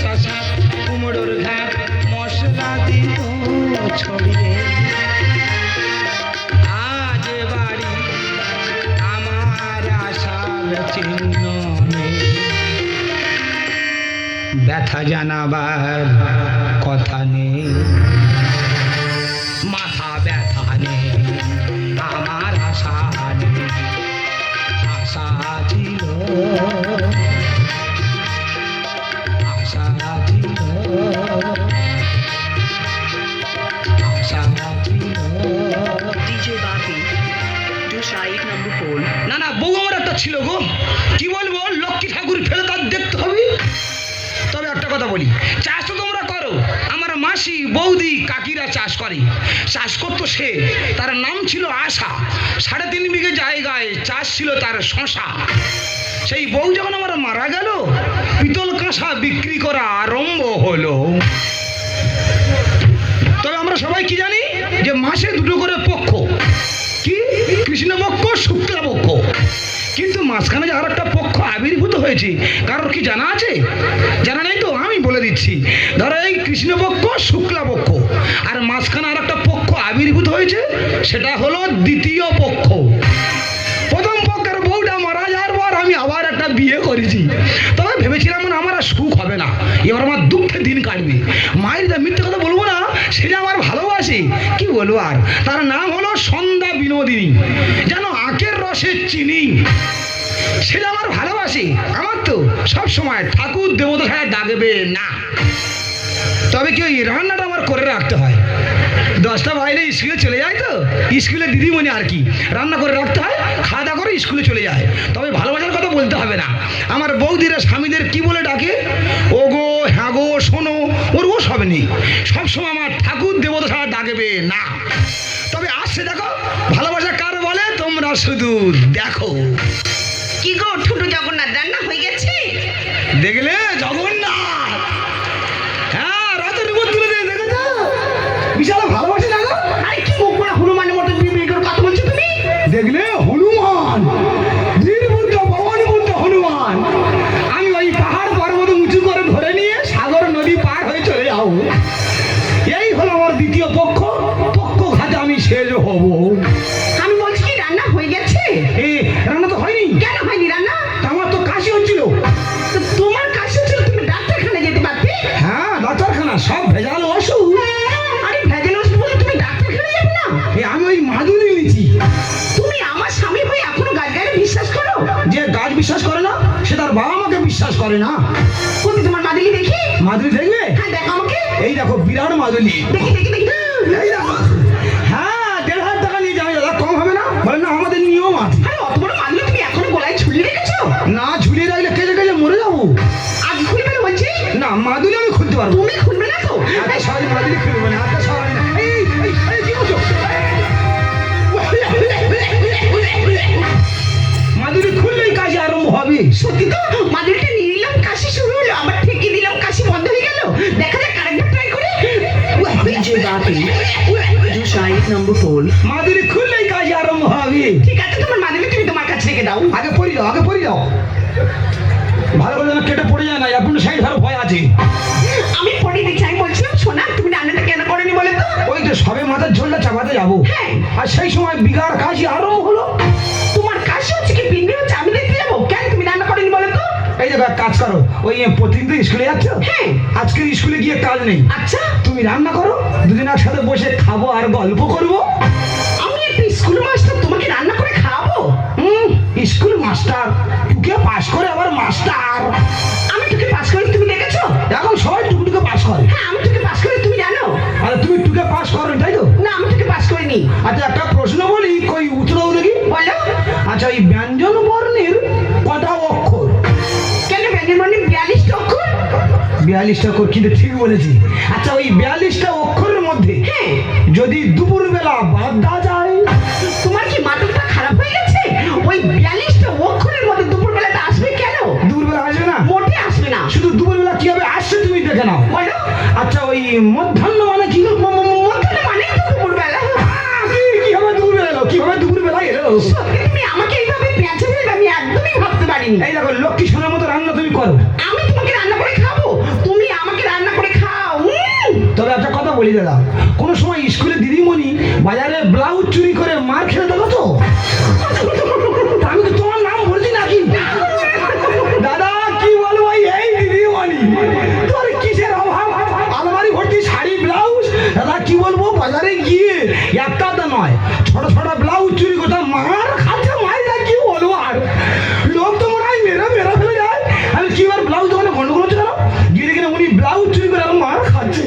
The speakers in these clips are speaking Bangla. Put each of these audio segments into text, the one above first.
ঠাসা শাক কুমড়োর ঘাট মশলা দিত ছড়িয়ে। আজ বাড়ি আমার আশার চিহ্ন নেই, ব্যথা জানাবার কথা নেই, মাথা ব্যথা নেই, আমার আশা নেই। আশা ছিল, আশা ছিল, আশা ছিল। DJ Bapi, do side number 4. না না, বউ আমার একটা ছিল গো, কি বলবো, লক্ষ্মী ঠাকুর ফেলে তার দেখতে হবে। তবে একটা কথা বলি, চাষ তো তোমরা করো, আমার মাসি বৌদি কাকিরা চাষ করে। চাষ করতো সে, তার নাম ছিল আশা। 3.5 বিঘে জায়গায় চাষ ছিল তার শশা। সেই বউ যখন আমার মারা গেল, পিতল কাঁসা বিক্রি করা আরম্ভ হলো। তবে আমরা সবাই কি জানি যে মাসে 2টো করে পক্ষ, কি কৃষ্ণপক্ষ শুক্লাপক্ষ। কিন্তু মাঝখানে যে আর একটা পক্ষ আবির্ভূত হয়েছে, কারোর কি জানা আছে? জানা নেই তো? আমি বলে দিচ্ছি। ধরো এই কৃষ্ণপক্ষ শুক্লাপক্ষ, আর মাঝখানে আর একটা পক্ষ আবির্ভূত হয়েছে, সেটা হলো দ্বিতীয় পক্ষ। প্রথম পক্ষের বউটা মারা যাওয়ার পর আমি আবার একটা বিয়ে করেছি। তবে ভেবেছিলাম আমার আর সুখ হবে না, এবার আমার দুঃখে দিন কাটবে। মায়ের যা মিথ্যে কথা বলবো না, সেটা আমার ভালোবাসে, কি বলবো আর। তার নাম হলো সন্ধ্যা বিনোদিনী, যেন আখের রসের চিনি। সেটা আমার ভালোবাসে। আমার তো সব সময় ঠাকুর দেবতা ছাড়া ডাকবে না। তবে কি ওই রান্নাটা আমার করে রাখতে হয়। 10টা বাইরে স্কুলে চলে যায়, তো স্কুলে দিদিমণি আর কি রান্না করে রাখতে হয়, খাওয়া দাওয়া করে স্কুলে চলে যায়। তবে ভালোবাসার কথা বলতে হবে না। আমার বৌদিরা স্বামীদের কি বলে ডাকে, ও গো, হ্যাঁ গো, শোনো, ওর ও সব নেই। সবসময় আমার ঠাকুর দেবতা ছাড়া ডাকবে না। তবে আসছে দেখো, ভালোবাসা কার বলে তোমরা শুধু দেখো। কি গো ঠুটু জগন্নাথ, রান্না হয়ে গেছে? দেখলে জগন্নাথ, হ্যাঁ রাতের উপর তুলে দিয়ে দেখেছো, বিশাল ভালোবাসে না গো। আরে কি মুখ করে হনুমানের মতো বিয়ে করে কথা বলছো তুমি? দেখলে হনুমান, বীরবুদ্ধ ভবানীবুদ্ধ হনুমান। আমি ওই পাহাড় পর্বত উঁচু করে ধরে নিয়ে সাগর নদী পার হয়ে চলে যাবো। এই হলো আমার দ্বিতীয় পক্ষ, পক্ষ ঘাতে আমি শেষ হব। আমি বলছি কি রান্না হয়ে গেছে? এ রান্না তো হয়নি। কেন হয়নি রান্না? আমার তো কাশি হচ্ছিল। তো তোমার কাছে ছিল, তুমি ডাক্তারখানে যেতে পারতে। হ্যাঁ, ডাক্তারখানা সব ভেজাল ওষুধ। আরে ভেজাল ওষুধ বলে তুমি ডাক্তারখানে যাবে না? আমি ওই মাদুলি নিয়েছি। তুমি আমার স্বামী হয়ে এখনো গাছ গায়ে বিশ্বাস করো? যে গাছ বিশ্বাস করে না, সে তার বাবা মাকে বিশ্বাস করে না। কোথায় তোমার মাদুলি দেখি? মাদুলি দেখবে? হ্যাঁ দেখো আমাকে। এই দেখো, বিরাট মাদুলি। দেখি দেখি দেখি। এই দেখো। হ্যাঁ, 1,500 টাকা নিয়ে যাবে, দাদা কম হবে না? বলে না, আমাদের নিয়ম আছে। আরে অত বড় মাদুলি তুমি এখনো গলায় ঝুলিয়ে রেখেছো? না, ঝুলিয়ে রাখলে কেজে কেজে মরে যাবো। আজ খুলবে না বলছি? না, মাদুলি আমি খুলতে পারবো। তুমি খুলবে না তো? আচ্ছা, সবাই মাদুলি খুলবো না। আচ্ছা, সবাই না। এই কি করছো? মাদুলি খুললেই কাজ আরম্ভ হবে। সত্যি তো? মাদুলিটা নিয়ে নিলাম, কাশি শুরু হলো, আবার ঠেকিয়ে দিলাম, কাশি বন্ধ হয়ে গেল। দেখা যাক আরেকবার ট্রাই করে। DJ Bapi, do side number 4. মাদুলি খুললেই কাজ আরম্ভ হবে। ঠিক আছে, তোমার মাদুলি তুমি তোমার কাছে রেখে দাও। আগে পড়ে যাও, আগে পড়ে যাও। ভালো করে যেন কেটে পড়ে যায় না, এখন সাইড ধরো, ভয় আছে। আমি পড়ে দিচ্ছি। আমি বলছিলাম শোনা, তুমি রান্নাটা কেন করেনি বলে তো? ওই তো সবে মাথার ঝোলটা চাপাতে যাবো, হ্যাঁ। আর সেই সময় বিঘার কাশি আরম্ভ হলো। তোমার কাশি হচ্ছে কি পিন্ডি হচ্ছে, আমি দেখতে যাবো? কেন তুমি রান্না করেনি বলে তো? এই দেখো, এক কাজ করো, ওই প্রতিদিন তো স্কুলে যাচ্ছ। হ্যাঁ। আজকে স্কুলে গিয়ে কাজ নেই, আচ্ছা, তুমি রান্না করো, দুদিন একসাথে বসে খাবো আর গল্প করবো। আমি একটা স্কুল মাস্টার, তোমাকে রান্না করে খাওয়াবো? স্কুল মাস্টার, টুকে পাস করে আবার মাস্টার। আমি তোকে পাস করি, তুমি দেখেছো? এখন সবাই টুকটুকে পাস করে। হ্যাঁ, আমি তোকে পাস করি, তুমি জানো? আরে তুমি টুকে পাস করো, তাই তো? না, আমি তোকে পাস করিনি। আচ্ছা, একটা প্রশ্ন বলি, কই উত্তর দেখি। বলো। আচ্ছা, ওই ব্যঞ্জন বর্ণের কটা অক্ষর? কেন ব্যঞ্জন বর্ণের 42টা অক্ষর? 42টা অক্ষর, কিন্তু ঠিক বলেছি। আচ্ছা, ওই 42টা অক্ষরের মধ্যে হ্যাঁ। যদি দুপুরবেলা বাদ দেওয়া যায়। তোমার কি মাথাটা খারাপ হয়ে গেছে? ওই 42টা অক্ষরের মধ্যে দুপুরবেলাটা আসবে কেন? দুপুরবেলা আসবে না, মোটে আসবে না। শুধু দুপুরবেলা কিভাবে আসছে তুমি দেখে নাও। বলো। আচ্ছা, ওই মধ্যাহ্ন মানে কি? মধ্যাহ্ন মানে তো দুপুরবেলা। কিভাবে দুপুরবেলা এলো? কিভাবে দুপুরবেলা এলো? সত্যি তুমি আমাকে এইভাবে পেঁচে দেবে, আমি একদমই ভাবতে পারিনি। এই দেখো, লক্ষ্মী সোনার মতো রান্না তুমি করো। আমি তোমাকে রান্না করে খাবো, তুমি গেলাম। কোনো সময় স্কুলে দিদিমণি বাজারে ব্লাউজ চুরি করে মার খেয়ে দেবো তো? তা আমি তো তোমার নাম বলছি নাকি? দাদা কি বলবো, এই দিদিমণি তোর কিসের অভাব? আলমারি ভর্তি শাড়ি ব্লাউজ। দাদা কি বলবো, বাজারে গিয়ে একটা নয় ছোট ছোট ব্লাউজ চুরি করতে মার খাচ্ছে। মায়েরা কি বলবো, আর লোক তো মনে হয় মেরা মেরা ফেলে যায়। আমি কি বার ব্লাউজ দোকানে গন্ডগোল হচ্ছে কেন? গিয়ে দেখি না উনি ব্লাউজ চুরি করে আমার মার খাচ্ছে।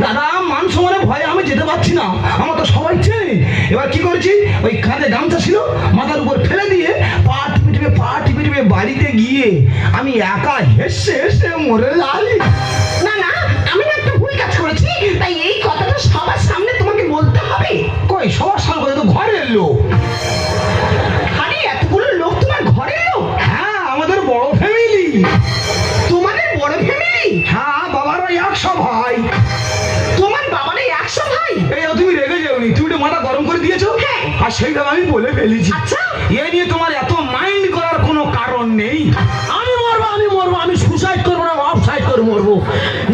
দাদা মান সম্মানে ভয়ে আমি যেতে পারছি না, আমার তো সবাই চেনে। এবার কি করেছি, ওই কাঁধে গামছা ছিল মাথার উপর ফেলে দিয়ে পা টিপে টিপে বাড়িতে গিয়ে আমি একা হেসে হেসে মরে যাই। না না, আমি না একটা ভুল কাজ করেছি, তাই এই কথাটা সবার সামনে তোমাকে বলতে হবে। কই সবার সামনে তো ঘরের লোক। আরে এতগুলো লোক তোমার ঘরে লোক? হ্যাঁ আমাদের বড় ফ্যামিলি। তোমাদের বড় ফ্যামিলি? হ্যাঁ বাবারা 100 ভাই। তোমার বাবারে 100 ভাই? এই তুমি রেগে যাওনি, তুমি তো মাথা গরম করে দিয়েছো। হ্যাঁ। আর সেইভাবে আমি বলে ফেলেছি। আচ্ছা। এই নিয়ে তোমার এত মাইন্ড করার কোনো কারণ নেই। আমি মরবো, আমি সুসাইড করবো না, অফ সাইড করে মরবো,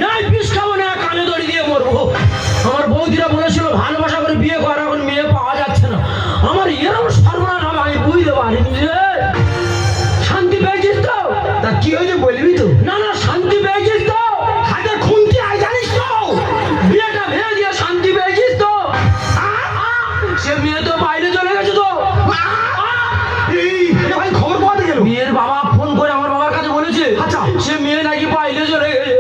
না বিষ খাবো না, কানে দড়ি দিয়ে মরবো। আমার বৌদিরা বলেছিল ভালোবাসা করে বিয়ে করা, এখন মেয়ে পাওয়া যাচ্ছে না। আমার এরকম সর্বনাশ হবে আমি বুঝতে পারিনি রে। শান্তি পেয়েছিস তো? তা কি হয়েছে বলবি তো? না না, শান্তি পেয়েছিস তো? হাতে খুনতি আয় জানিস তো? বিয়েটা ভেঙে দিয়ে শান্তি পেয়েছিস তো? সে মেয়ে তো বাইরে চলে গেছে তো। এই ভাই খবর পাওয়াতে গেল। মেয়ের বাবা ফোন করে আমার বাবার কাছে বলেছে, আচ্ছা। সে মেয়ে নাকি বাইরে চলে গেছে।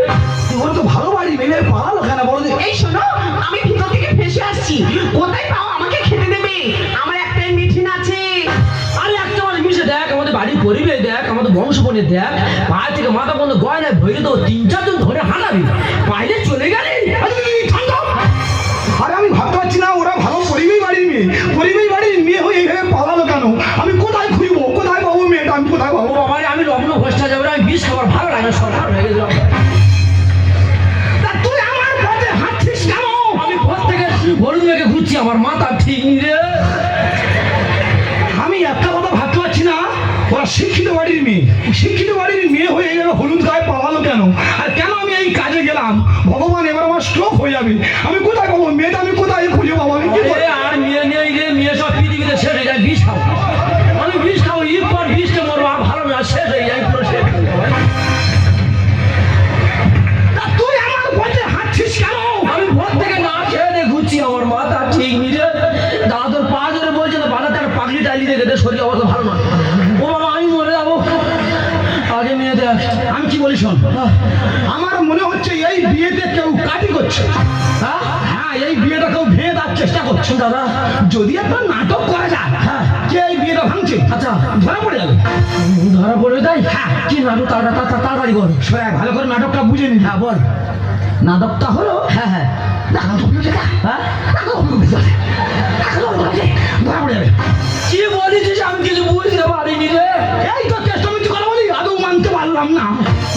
ওরা তো ভালো বাড়ি, মেয়ে পালালো কেন বলো দেখি? এই শোনো, আমি ভিতর থেকে ফেসে আসছি। কোথায় পাও আমাকে খেতে দেবে? আমার একটাই মিঠিন আছে। আরে একটা মানে মিশে দেখ, আমাদের বাড়ির পরিবেশ দেখ, আমাদের বংশ বনে দেখ, পায়ে থেকে মাথা বন্ধ গয়নায় ভরে তো 3-4 জন ধরে হাঁটাবি, বাইরে চলে গেলি। আরে আমি ভাবতে পারছি না, ওরা ভালো পরিবেশ বাড়ির মেয়ে, পরিবেশ বাড়ির মেয়ে হয়ে এইভাবে পালালো কেন? আমি কোথায় খুঁজবো, কোথায় পাবো মেয়েটা, আমি কোথায় ও পাবো? বাবা রে, আমি লগ্ন ভ্রষ্টা যাবে, আমি বিষ খাবার ভালো লাগে না, সরকার হয়ে গেছিল। তা তুই আমার পথে হাঁটছিস কেন? আমি পথ থেকে বলুন মেয়েকে ঘুরছি, আমার মাথা ঠিক নেই রে। আমি একটা কথা ভাবতে পারছি না, ওরা শিক্ষিত বাড়ির মেয়ে, শিক্ষিত বাড়ির মেয়ে হয়ে এইভাবে হলুদ গায়ে পালালো কেন? আর কেন আমি এই কাজে গেলাম? ভগবান এবার আমার স্ট্রোক হয়ে যাবে। আমি কোথায় পাবো মেয়েটা, আমি কোথায় খুঁজে পাবো? আমি কি করবো? আরে আর মেয়ে নেই রে, মেয়ে সব পৃথিবীতে শেষ হয়ে যায়, বিষ খাও। আমি বিষ খাবো, ঈদ পর বিষকে মরবো, আর ভালো মেয়ে শেষ হয়ে যায়, পুরো শেষ হয়ে যায়। তা তুই আমার পথে হাঁটছিস কেন? আমি ভোর থেকে না খেয়ে দিয়ে ঘুরছি, আমার মাথা ঠিক নেই রে। দাদা তোর পা ধরে বলছে না, বাধা তার পাগড়ি টালি দেখে দে, শরীর অবস্থা ভালো না। ও বাবা আমি মরে যাবো, আগে মেয়ে দেখ। আমি কি বলি শোন, আমার মনে হচ্ছে এই বিয়েতে কেউ কাটি করছে। হ্যাঁ হ্যাঁ এই বিয়েটা কেউ ভেঙে দেওয়ার চেষ্টা করছে। দাদা, যদি একটা নাটক করা যায়, হ্যাঁ কে এই বিয়েটা ভাঙছে, আচ্ছা ধরা পড়ে যাবে। ধরা পড়বে তাই? হ্যাঁ কি নাটক, তাড়াতাড়ি বল। শোয়া ভালো করে নাটকটা বুঝে নি। হ্যাঁ বল। নাটকটা হলো, হ্যাঁ হ্যাঁ হ্যাঁ, ধরা পড়ে যাবে। কি বলেছিস আমি কিছু বুঝতে পারিনি রে। এই তো চেষ্টা মিথ্যে কথা বলি, আদৌ মানতে পারলাম না।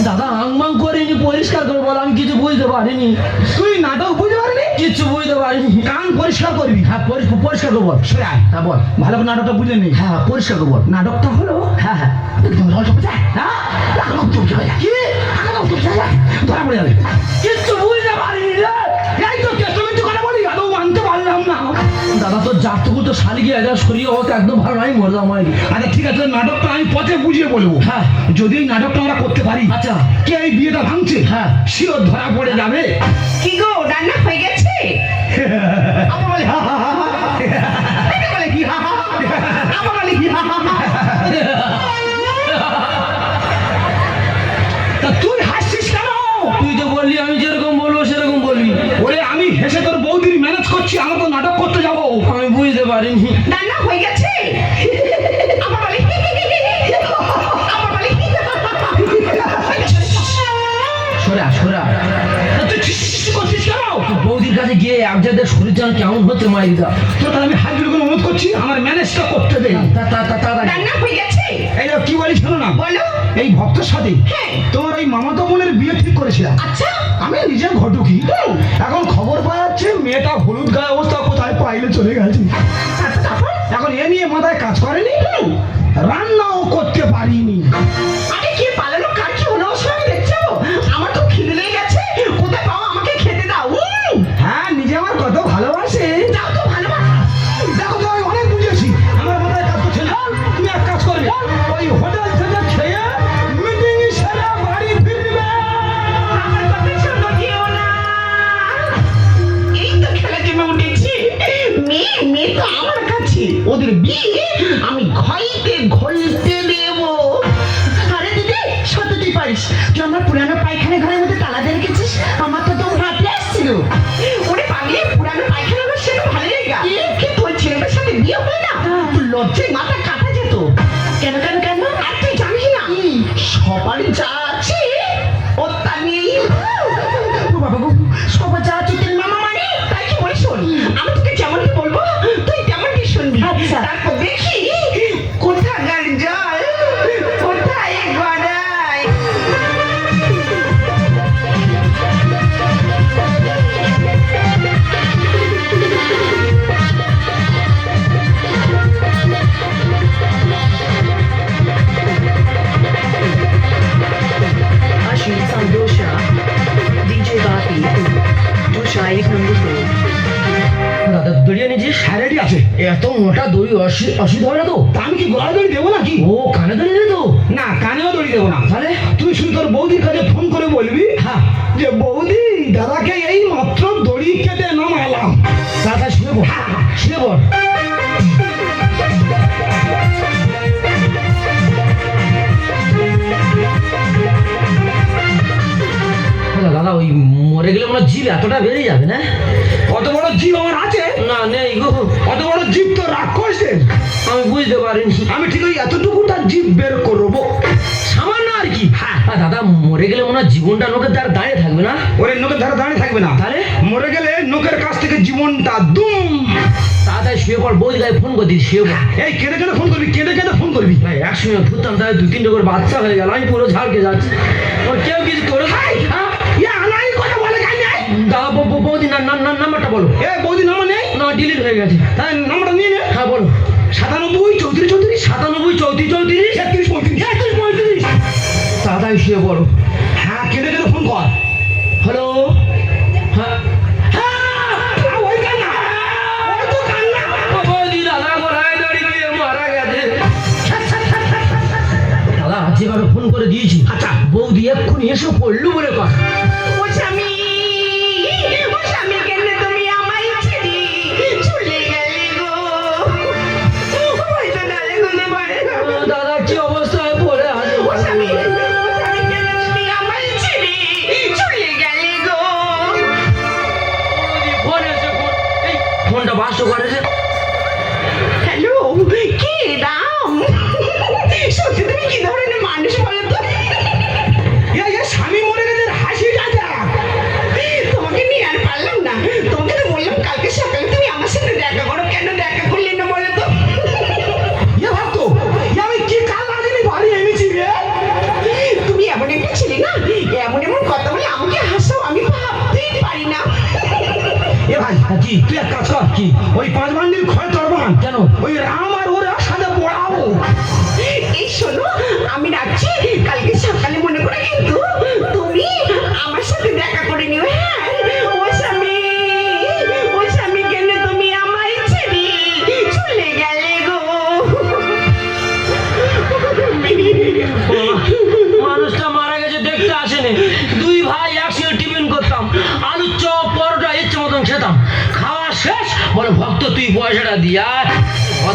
দাদা আংমাং করিনি, পরিষ্কার করে বল, আমি কিছু বুঝতে পারিনি, তুই নাটক বুঝতে পারবি, কিচ্ছু বুঝতে পারিনি। কান পরিষ্কার করবি। হ্যাঁ পরিষ্কার করে বল। শোয়া হ্যাঁ বল। ভালো করে নাটকটা বুঝে নি। হ্যাঁ পরিষ্কার করে বল। নাটকটা হলো, হ্যাঁ হ্যাঁ একদম জল চপে যায়, হ্যাঁ একদম চপে যায়, কি একদম চপে যায়, ধরা পড়ে যাবে। কিচ্ছু বুঝতে পারিনি রে। এই তো চেষ্টা মিথ্যে কথা বলি, আদৌ মানতে পারলাম না। দাদা তোর জাতটুকু তো শালি গিয়ে যা শরীর অবস্থা একদম ভালো নাই, মরে যাও আমার। আচ্ছা ঠিক আছে, নাটকটা আমি পথে বুঝিয়ে বলবো। হ্যাঁ। যদি এই নাটকটা আমরা করতে পারি, আচ্ছা। কে এই বিয়েটা ভাঙছে, হ্যাঁ। শিওর ধরা পড়ে যাবে। কি গো, রান্না হয়ে গেছে? আমার বলে হা হা হা হা। এটা বলে কি হা হা হা? আমার বলে কি হা হা হা? তা তুই হাসছিস কেন? তুই তো বললি আমি যেরকম বলবো সেরকম বলবি। ওরে আমি হেসে তোর বৌদির ম্যানেজ করছি, আমরা তো নাটক করতে যাবো। আমি বুঝতে পারিনি। রান্না হয়ে গেছে? আমার বলে আমার বলে সরা সরা, তা তুই ছিস ছিস করছিস কেন? বৌদির কাছে গিয়ে এক জায়গায় শরীর যেন কেমন হচ্ছে মাইরিদা। তো তাহলে আমি হাত করে অনুরোধ করছি, আমার ম্যানেজটা করতে দে। তাড়াতাড়ি। রান্না হয়ে গেছে? এই যে কি বলি শোনো না, বলো। এই ভক্তের সাথে হ্যাঁ। তোমার এই মামাতো বোনের বিয়ে ঠিক করেছিলাম। আচ্ছা। আমি নিজে ঘটুকি, এখন খবর পাওয়া যাচ্ছে মেয়েটা হলুদ গায়ে অবস্থা কোথায় পাইলে চলে গেছে। তারপর? এখন এ নিয়ে মাথায় কাজ করেনি, রান্নাও করতে পারিনি। আরে কি পালানো, কার কি হলো ওর সঙ্গে দেখছো? আমার তো খিদে লেগে গেছে, কোথায় পাও আমাকে খেতে দাও। হ্যাঁ নিজে ওদের বিয়ে আমি ঘইতে ঘইতে দেবো। আরে দিদি সত্যি তুই পারিস, তুই আমার পুরানো পায়খানা ঘরের মধ্যে তালা দিয়ে রেখেছিস, আমার তো দম হাতে আসছিল। ওরে পাগলি, পুরানো পায়খানা ঘর সেটা ভালো জায়গা, কিন্তু ওই ছেলেটার সাথে বিয়ে হলে না তোর লজ্জায় মাথা কাটা যেত। কেন কেন কেন? আর তুই জানিস না সবার যা আছে ও তা নেই। ও বাবা গো, সবার যা আছে তোর মামা মানে তাই কি বলি শোন, আমি তোকে যেমনটি বলবো তুই তেমনটি শুনবি। তারপর দেখি কোথাকার জল কোথায় গড়ায়। Ashit Sandosha, DJ Bapi, Dusha 1 number 2. দাদা দড়িয়ে নিয়েছিস? হ্যাঁ রেডি আছে। এত মোটা দড়ি অসুবিধা হবে না তো? তা আমি কি গলায় দড়ি দেবো নাকি? ও কানে দড়ি নেই তো? না, কানেও দড়ি দেবো না। তাহলে তুই শুধু তোর বৌদির কাছে ফোন করে বলবি হ্যাঁ, যে বৌদি দাদাকে এই মাত্র দড়ি কেটে নামালাম। দাদা শুয়ে পড়, শুয়ে পড়। দাদা ওই মরে গেলে মনে হয় জীব এতটা বেড়ে যাবে না? কত বড় জীব আমার আছে? না নেই গো, কত বড় জীব তো রাক্ষসের। আমি বুঝতে পারিনি। আমি ঠিক ওই এতটুকু তার জীব বের করবো। সামান্য আর কি। হ্যাঁ দাদা মরে গেলে মনে হয় জীবনটা নোকের দ্বারা দাঁড়িয়ে থাকবে না? ওরে নোকের ধারে দাঁড়িয়ে থাকবে না। তাহলে মরে গেলে নোকের কাছ থেকে জীবনটা দুম। তাড়াতাড়ি শুয়ে পড়, বৌদি গায়ে ফোন করে দিস, শুয়ে পড়। এই কেঁদে কেঁদে ফোন করবি, কেঁদে কেঁদে ফোন করবি। ভাই একসঙ্গে ঘুরতাম, তাই 2-3টে করে বাচ্চা হয়ে গেল, আমি পুরো ঝাড়কে যাচ্ছি। ওর কেউ কিছু করে হাই, ইয়া আনাই কথা বলে কেন? দাদা বৌদি নাম্বারটা বলো। এ বৌদি নাম নেই? না ডিলিট হয়ে গেছে। হ্যাঁ নাম্বারটা নিয়ে নে। হ্যাঁ বলো। 97 34 34 97 34 31 35 35। তাড়াতাড়ি শুয়ে পড়ো। হ্যাঁ কেঁদে কেঁদে ফোন কর। হ্যালো। হ্যাঁ ওই কান্না, ওই তো কান্না। বৌদি দাদা গলায় দড়ি দিয়ে মারা গেছে। দাদা যেভাবে ফোন করে দিয়েছি, আচ্ছা বৌদি এক্ষুনি এসে পড়লো বলে কথা। ও স্বামী, ও স্বামী কেন তুমি আমায় ছেড়ে চলে গেলে গো? হয়তো নালে গুনে মারে গো। দাদা কি অবস্থায় পড়ে আছে? ও স্বামী, ও স্বামী কেন তুমি আমায় ছেড়ে চলে গেলে গো? বৌদি ফোন এসে ফোন, এই ফোনটা বাস্ট করেছে। হ্যালো, কে রাম? সত্যি তুমি কি ধরনের মানুষ বলো তো? স্বামী মরে গেছে, হাসি রাজা। তোমাকে নিয়ে আর পারলাম না। তোমাকে তো বললাম কালকে সকালে তুমি আমার সাথে দেখা করো, কেন দেখা করলে না বলো তো? ভাবতো আমি কি কাল রাজিনি বাড়ি এনেছি রে। তুমি এমন একটা ছেলে না, এমন এমন কথা বলে আমাকে হাসাও, আমি ভাবতেই পারি না। এ ভাই কি তুই এক কাজ কর, কি? ওই 5 বান্ডিল খয় তরবান কেন? ওই রাম আর ওর সাথে পড়াবো। এই শোনো, আমি রাখছি, কালকে সকালে মনে করে কিন্তু তুমি আমার সাথে দেখা করে নিও। হ্যাঁ ও স্বামী, ও স্বামী কেন তুমি আমায় ছেড়ে চলে গেলে গো? মানুষটা মারা গেছে দেখতে আসেনি। দুই ভাই একসঙ্গে টিফিন করতাম, আলুর চপ পরোটা ইচ্ছে মতন খেতাম। খাওয়া শেষ বলে ভক্ত তুই পয়সাটা দিয়া।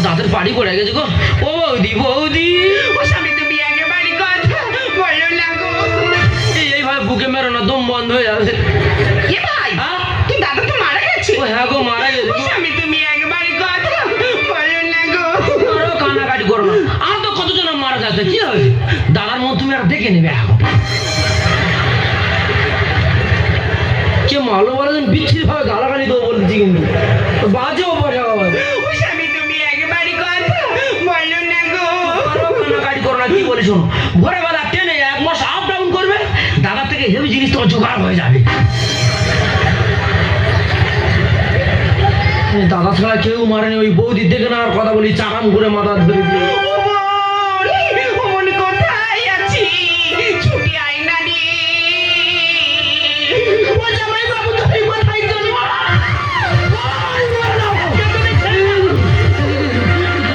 দাঁতের পাড়ি পড়ে গেছে গো। ও বৌদি বৌদি, ও স্বামী তুমি একেবারে কথা বলো না গো। এইভাবে বুকে মেরো না, দম বন্ধ হয়ে যাবে। এ ভাই, হ্যাঁ? তুই দাদা তো মারা গেছে। ও হ্যাঁ গো মারা গেছে ও গো। স্বামী তুমি একেবারে কথা বলো না গো। আরো কান্নাকাটি করো না, আর তো কতজন মারা যাচ্ছে, কি হয়েছে? দাদার মন তুমি আর দেখে নেবে এখন। কে মালো বলেন বিচ্ছিরি ভাবে গালাগালি দেবো বলছি, কিন্তু বাজেও বাজা হবে। ও স্বামী তুমি একেবারে কথা বলো না গো। আরো কান্নাকাটি করো না, কি বলি শোনো, ভোরবেলা ট্রেনে 1 মাস আপ ডাউন করবে, দাদা থেকে হেভি জিনিস তোমার জোগাড় হয়ে যাবে। দাদা ছাড়া কেউ মারেনি, ওই বৌদি দেখে না আর কথা বলি চাকান করে মাথা ধরে দিয়ে। ও মন কোথায় আছি? ছুটি আয় না রে। ও জামাই বাবু তুমি কোথায় চলে?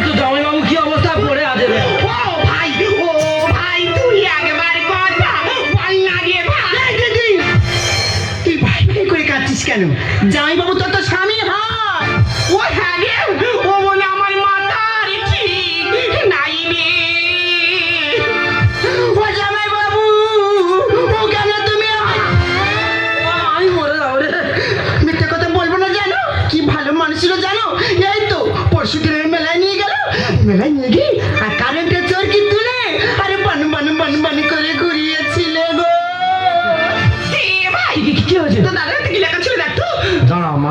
তো জামাইবাবু কি অবস্থা পড়ে আছে? ও ভাই, ও ভাই তুই একেবারে কথা বল না রে ভাই। তুই ভাই ভাই করে কাঁদছিস কেন? জামাই বাবু তোর তো স্বামী হয়। ও হ্যাঁ রে, ও বলে আমার মাথা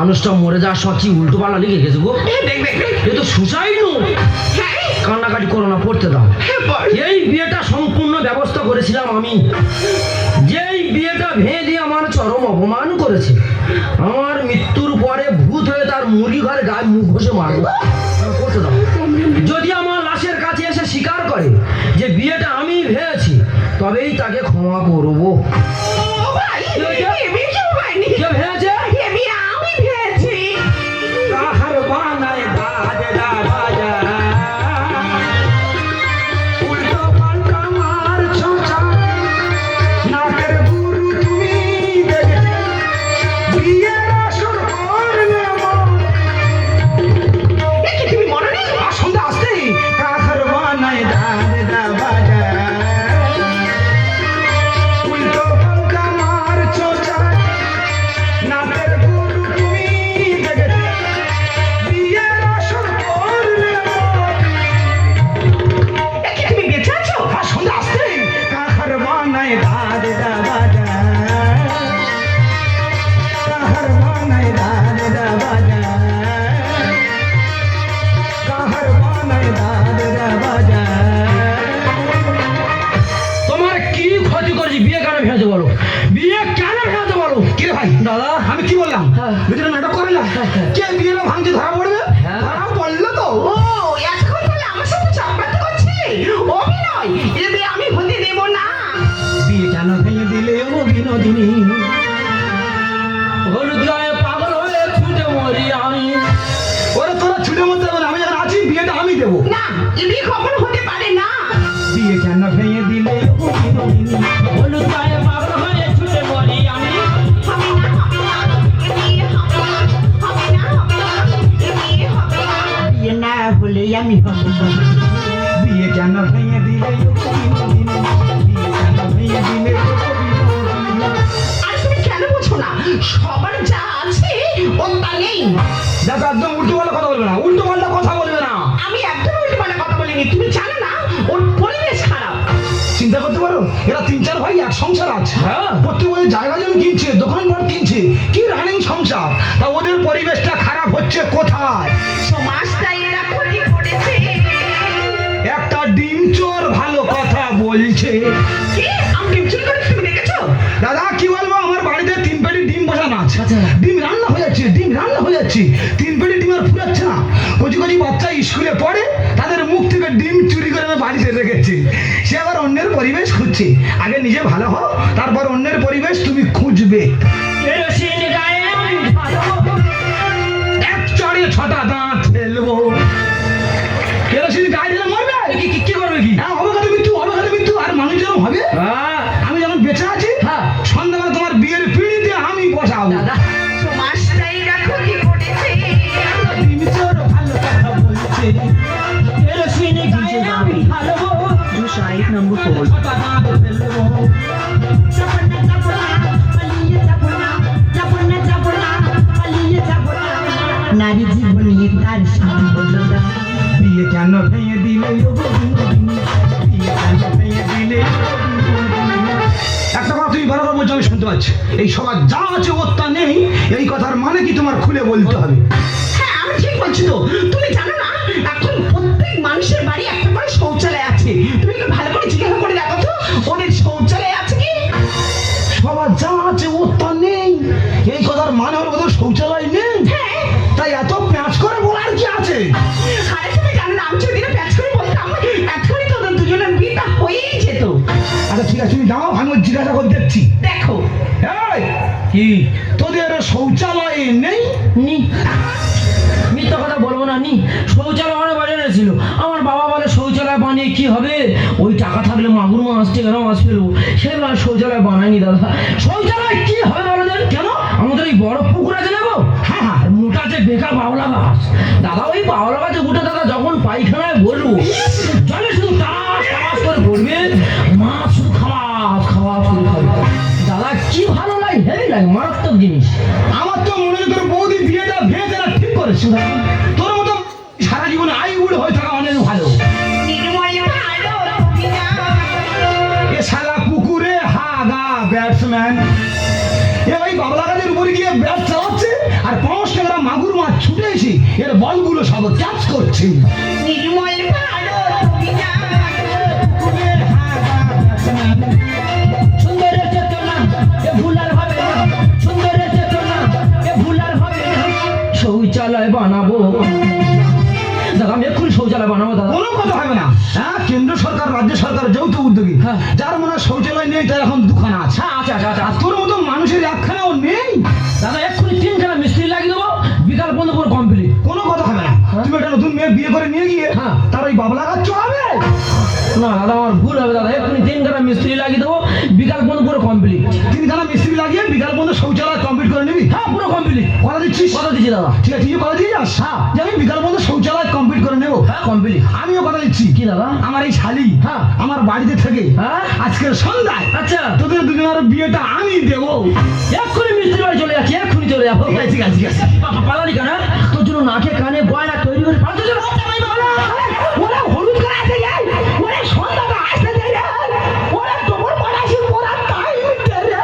মানুষটা মরে যাওয়ার সময় কি উল্টো পাল্টা লিখে গেছে গো। দেখবে এ তো সুসাইড নো। হ্যাঁ কান্নাকাটি করো না, পড়তে দাও। হ্যাঁ বল। এই বিয়েটা সম্পূর্ণ ব্যবস্থা করেছিলাম আমি। যেই বিয়েটা ভেঙে দিয়ে আমার চরম অপমান করেছে, আমার মৃত্যুর পরে ভূত হয়ে তার মুড়ি ঘরে গায়ে মুখ ঘষে মারবো। পড়তে দাও। যদি আমার লাশের কাছে এসে স্বীকার করে যে বিয়েটা আমি ভেঙেছি, তবেই তাকে ক্ষমা করবো। ও ভাই, এ বিয়ে কেউ হয়নি। কে ভেঙেছে? এ বিয়ে আমি ভেবেছি। কাহার বানায় বাজা বাজা, উল্টো পাল্টা মারছো চাল, নাকের বুড়ো তুমি দেখে বিয়ের আসর করলে মন। এ কি তুমি মনে নেই? আর সন্ধ্যা আসতেই কাহার বানায় দাদা বাজা, উল্টো পাল্টা মারছো চাল, নাকের গুরু তুমি দেখেছে বিয়ের আসর করলে মন। এ কি তুমি বেঁচে আছো? আর সন্ধ্যা আসতেই কাহার বানায় দাদা বাজা, কাহার বানায় দাদা বাজা, কাহার বানায় দাদা বাজা। তোমার কি ক্ষতি করেছি? বিয়ে কেন ভেঙেছে বলো? বিয়ে কেন ভেঙেছে বলো? কি রে ভাই, দাদা, আমি কি বললাম? হ্যাঁ। ভিতরে নাটক করে না, কে বিয়েটা ভাঙছে ধরা পড়বে? হ্যাঁ। ধরা পড়লো তো। ও এতক্ষণ তাহলে আমার সাথে চক্রান্ত করছিলে? অভিনয়, এ বিয়ে আমি হতে দেব না। বিয়ে কেন ভেঙে দিলে ও বিনোদিনী? হলুদ গায়ে পাগল হয়ে ছুটে মরি আমি। ওরে তোরা ছুটে মরতে হবে না, আমি যখন আছি বিয়েটা আমি দেবো। না, এ বিয়ে কখনো হতে পারে না। বিয়ে কেন ভেঙে দিলে ও বিনোদিনী? হলুদ গায়ে পাগল হয়ে ছুটে মরি আমি। হবে না, হবে না, এ বিয়ে হবে না। হবে না, হবে না, এ বিয়ে হবে না। বিয়ে না হলে আমি হব না। বিয়ে কেন ভেঙে দিলে ও বিনোদিনী? বিয়ে কেন ভেঙে দিলে ও বিনোদিনী? আর তুমি কেন বোঝো না? সবার যা আছে ওর তা নেই। দেখো একদম উল্টো পাল্টা কথা বলবে না, উল্টো পাল্টা কথা বলবে না। আমি একদম উল্টো পাল্টা কথা বলিনি। তুমি জানো না ওর পরিবেশ খারাপ। চিন্তা করতে পারো, এরা 3-4 ভাই এক সংসার আছে। হ্যাঁ। প্রত্যেক বছর জায়গা জমি কিনছে, দোকান ঘর কিনছে, কি রানিং সংসার। তা ওদের পরিবেশটা খারাপ হচ্ছে কোথায়? সমাজটাই এরা ক্ষতি করেছে। একটা ডিম চোর ভালো কথা বলছে। কি আমি ডিম চুরি করে তুমি দেখেছো? দাদা কি বলবো, আমার বাড়িতে 3 পেটি ডিম বসানো আছে। আচ্ছা। ডিম রান্না হয়ে যাচ্ছে, ডিম রান্না হয়ে যাচ্ছে, 3 পেটি ডিম আর ফুরাচ্ছে না। কচি কচি বাচ্চা স্কুলে পড়ে, তাদের মুখ থেকে ডিম চুরি করে আমি বাড়িতে রেখেছি। সে আবার অন্যের পরিবেশ খুঁজছে। আগে নিজে ভালো হও, তারপর অন্যের পরিবেশ তুমি খুঁজবে। কেরোসিন গায়ে আমি ঢালবো। এক চড়ে 6টা দাঁত ফেলবো। কেরোসিন গায়ে দিলে মরবে। কি করবে কি? হ্যাঁ, হবে কত মৃত্যু, হবে কত মৃত্যু। আর মানুষ যেরকম হবে, হ্যাঁ। আমি যখন বেঁচে আছি, হ্যাঁ। সন্ধ্যাবেলা তোমার বিয়ের পিঁড়িতে আমি বসাবো। দাদা, সমাজটাই এরা ক্ষতি করেছে। ডিম চোর ভালো কথা বলছে। কেরোসিন গায়ে আমি ঢালবো। Do side number 4. 6টা দাঁত ফেলবো। নারী জীবনে তার সম্বন্ধ। বিয়ে কেন ভেঙে দিলে ও বিনোদিনী? বিয়ে কেন ভেঙে দিলে ও বিনোদিনী? একটা কথা তুমি বারবার বলছো, আমি শুনতে পাচ্ছি। এই সবার যা আছে ওর তা নেই, এই কথার মানে কি তোমার খুলে বলতে হবে। হ্যাঁ আমি ঠিক বলছি তো। তুমি জানো না এখন প্রত্যেক মানুষের বাড়ি একটা করে শৌচালয় আছে। তুমি একটু ভালো করে জিজ্ঞাসা করে দেখো তো ওদের শৌচালয় আছে কি? সবার যা আছে ওর তা নেই, এই কথার মানে হলো ওদের শৌচালয় নেই। হ্যাঁ। তাই এত প্যাঁচ করে বলার কি আছে? আরে তুমি জানো না আমি যদি এটা প্যাচ করে বলতাম এখনই তোদের দুজনের বিয়েটা হয়েই যেত। আচ্ছা ঠিক আছে, তুমি দাও, আমি ওর জিজ্ঞাসা করে দেখছি। দেখো এই, কি? তোদের শৌচালয় নেই? নি। মিথ্যা কথা বলবো না, নি। শৌচালয় অনেক বাজারে ছিল। আমার বাবা বলে শৌচালয় বানিয়ে কি হবে? ওই টাকা থাকলে মাগুর মাছ থেকে মাছ ফেলবো। সেগুলো আর শৌচালয় বানায়নি দাদা। শৌচালয় কি হবে বলো দেন? কেন? আমাদের এই বড় পুকুর আছে দেখো, হ্যাঁ হ্যাঁ, মোটা যে বেকার বাউলা গাছ। দাদা ওই বাউলা গাছে উঠে দাদা যখন পায়খানায় বলবো, জলে শুধু টাস টাস করে পড়বে, মাছ শুধু খাওয়া খাওয়া শুরু খাবে। দাদা কি ভালো লাগে, হেভি লাগে, মারাত্মক জিনিস। আমার তো মনে হয় তোর বৌদি বিয়েটা ভেঙে দেওয়া ঠিক করেছে। তোর মতো সারা জীবনে আইবুড়ো হয়ে থাকা অনেক ভালো। নির্ময় ভালো তুমি না। এ শালা কুকুরে হাগা ব্যাটসম্যান, এ ওই বাবলা গাছের উপরে গিয়ে ব্যাট চালাচ্ছে। আর 5 টাকা মাগুর মাছ ছুটে এসে এর বলগুলো সব ক্যাচ করছে। নির্মল ভালো তুমি জানো। সুন্দরের চেতনা এ ভুল আর হবে না, সুন্দরের চেতনা এ ভুল আর হবে না। শৌচালয় বানাবো দাদা, আমি এক্ষুনি শৌচালয় বানাবো দাদা। কোনো কথা হবে না। হ্যাঁ, কেন্দ্র সরকার রাজ্য সরকার যৌথ উদ্যোগী, হ্যাঁ। যার মনে হয় শৌচালয় নেই তার এখন দুখানা আছে। আচ্ছা আচ্ছা আচ্ছা আর তোর মতো মানুষের একখানাও নেই। দাদা, এক্ষুনি 3খানা মিস্ত্রি লাগিয়ে দেবো, বিকাল পর্যন্ত পুরো কমপ্লিট। কোনো কথা হবে না। তুমি একটা নতুন মেয়ে বিয়ে করে নিয়ে গিয়ে হ্যাঁ। তার ওই বাবলা গাছ চড়াবে। না দাদা, আমার ভুল হবে দাদা, এক্ষুনি 3খানা মিস্ত্রি লাগিয়ে দেবো, বিকাল পর্যন্ত পুরো কমপ্লিট। 3খানা মিস্ত্রি লাগিয়ে বিকাল পর্যন্ত শৌচালয় কমপ্লিট করে নিবি। হ্যাঁ, পুরো কমপ্লিট। কথা দিচ্ছিস? কথা দিচ্ছি দাদা। ঠিক আছে, তুই কথা দিয়ে যাস। হ্যাঁ। যে আমি বিকাল পর্যন্ত শৌচালয় কমপ্লিট করে নেবো। হ্যাঁ, কমপ্লিট। আমিও কথা দিচ্ছি। কি দাদা? আমার এই শালি হ্যাঁ। আমার বাড়িতে থেকে হ্যাঁ। আজকের সন্ধ্যায় আচ্ছা, তোদের দুজনের বিয়েটা আমি দেবো। এক্ষুনি মিস্ত্রি বাড়ি চলে যাচ্ছি, এক্ষুনি চলে যাবো। ঠিক আছে, ঠিক আছে, ঠিক আছে। পালালি কেন? তোর জন্য নাকে কানে গয়না তৈরি করে পালাতে চলে ওরা হলুদ করে আসে যায়, ওরা সন্ধ্যাটা আসতে দেয় রে। ওরা তোমার পড়াশি পড়ার টাইম দেয় রে।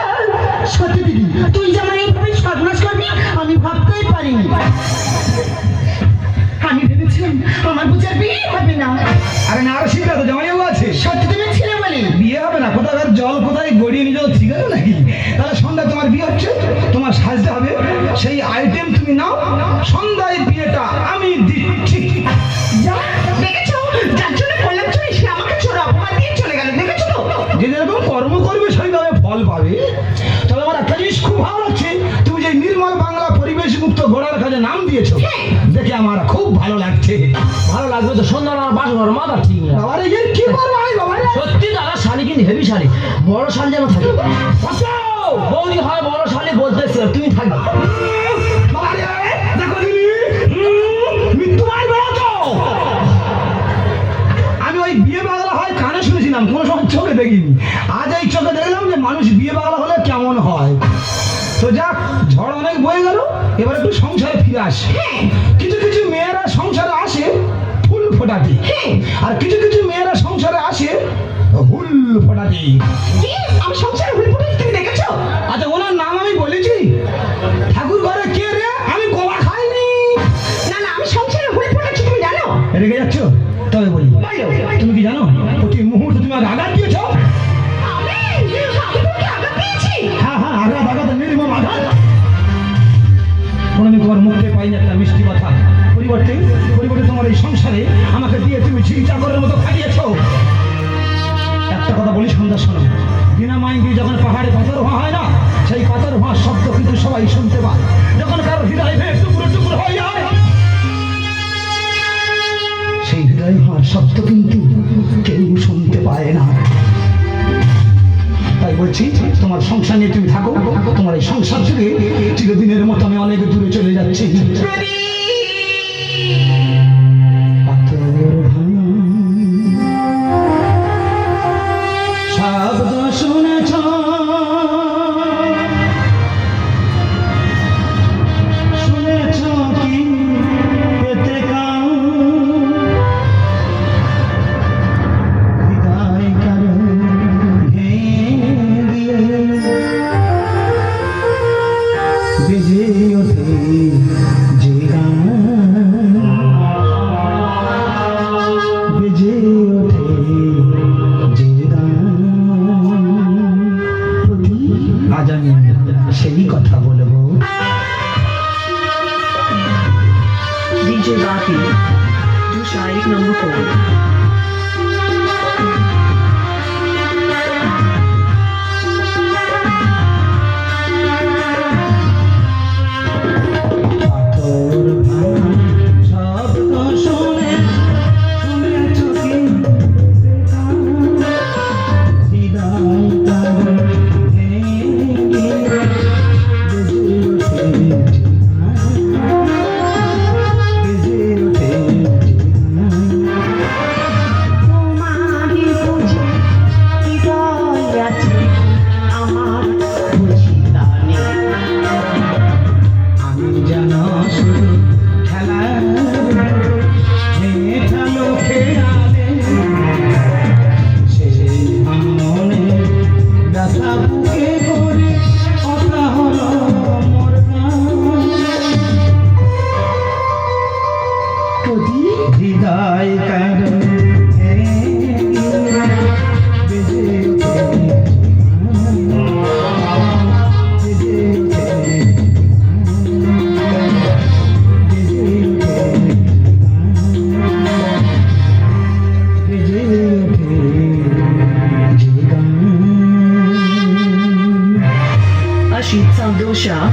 সত্যি দিদি, তুই যেমন এইভাবে সর্বনাশ করবি আমি ভাবতেই পারিনি। আমি ভেবেছিলাম আমার বুঝার বিয়ে হবে না। আরে না, আরে শিখা তো জামাইবাবু আছে। সত্যি তুমি ছেলে বলি বিয়ে হবে না, কোথাকার জল কোথায় গড়িয়ে নিয়ে যাও, ঠিক আছে নাকি? তাহলে সন্ধ্যায় তোমার বিয়ে হচ্ছে, তোমার সাজতে হবে, সেই আইটেম তুমি নাও। সন্ধ্যায় বিয়েটা আমি দিচ্ছি। যা দেখেছো, যার জন্য বললাম চলে সে আমাকে চোরা অপমান দিয়ে চলে গেল, দেখেছো তো? যে যেরকম কর্ম করবে সেইভাবে ফল পাবে। তবে আমার একটা জিনিস খুব ভালো লাগছে, তুমি যে নির্মল বাংলা পরিবেশ মুক্ত গড়ার কাজে নাম দিয়েছো, দেখে আমার খুব ভালো লাগছে। ভালো লাগবে তো, সন্ধ্যা আমার বাস ঘর মাথা ঠিক না। বাবারে এর কি করবো আমি বাবারে? সত্যি দাদা, শালি কিন্তু হেভি শালি, বড় শালি যেন থাকে। বৌদি হয় বড় শালি বলতে এসেছিল, তুমি থাকবে। বাবারে, দেখো দিদি, মৃত্যু মারবে না তো? আমি ওই বিয়ে বাংলা হয় কানে শুনেছিলাম, কোনো সময় চোখে দেখিনি। আজ এই চোখে দেখলাম যে মানুষ বিয়ে বাংলা হলে কেমন হয়। তো যাক, ঝড় অনেক বয়ে গেল, এবার একটু সংসারে ফিরে আসে। কিছু কিছু মেয়েরা সংসারে আসে ফুল ফোটাতে, আর কিছু কিছু মেয়েরা সংসারে আসে হুল ফোটাতে। কি? আমি সংসারে ভুল করে তুমি দেখেছো? আচ্ছা, ওনার নাম আমি বলেছি? ঠাকুর ঘরে কে রে? আমি কলা খাইনি। না না, আমি সংসারে ভুল করেছি তুমি জানো? রেগে যাচ্ছ? তবে বলি, তুমি কি জানো প্রতি মুহূর্তে তুমি আমাকে আঘাত দিয়েছ? আমি তোকে আঘাত দিয়েছি? হ্যাঁ হ্যাঁ, আঘাত, আঘাত, নির্মম আঘাত। কোনোদিন তোমার মুখে পাইনি একটা মিষ্টি কথা। পরিবর্তে পরিবর্তে তোমার এই সংসারে আমাকে দিয়ে তুমি ঝিল চাকরের মতো খাটিয়েছ। একটা কথা বলি, সন্ধ্যা শোনো, বিনা মাইন্ডে যখন পাহাড়ে পাথর ভাঙা হয় না, সেই পাথর ভাঙার শব্দ কিন্তু সবাই শুনতে পায়। যখন কারো হৃদয় ভেঙে টুকরো টুকরো হয়ে যায়, সেই হৃদয় ভাঙার শব্দ কিন্তু কেউ শুনতে পায় না। তাই বলছি, তোমার সংসার নিয়ে তুমি থাকো। তোমার এই সংসার থেকে চিরদিনের মতো আমি অনেক দূরে চলে যাচ্ছি। পাথর ভাঙা শব্দ শুনেছ, শুনেছ কি পেতে কাউ? হৃদয় কারো ভেঙে বেজে ওঠে যে গান, বেজে ওঠে যে গান। আজ আমি সেই কথা বলবো। DJ Bati, do Shaik number 4. পাথর ভাঙা শব্দ শুনে, শুনেছ কি হৃদয় কারো ভেঙে বেজে ওঠে যে গান, বেজে ওঠে যে গান। Dosha.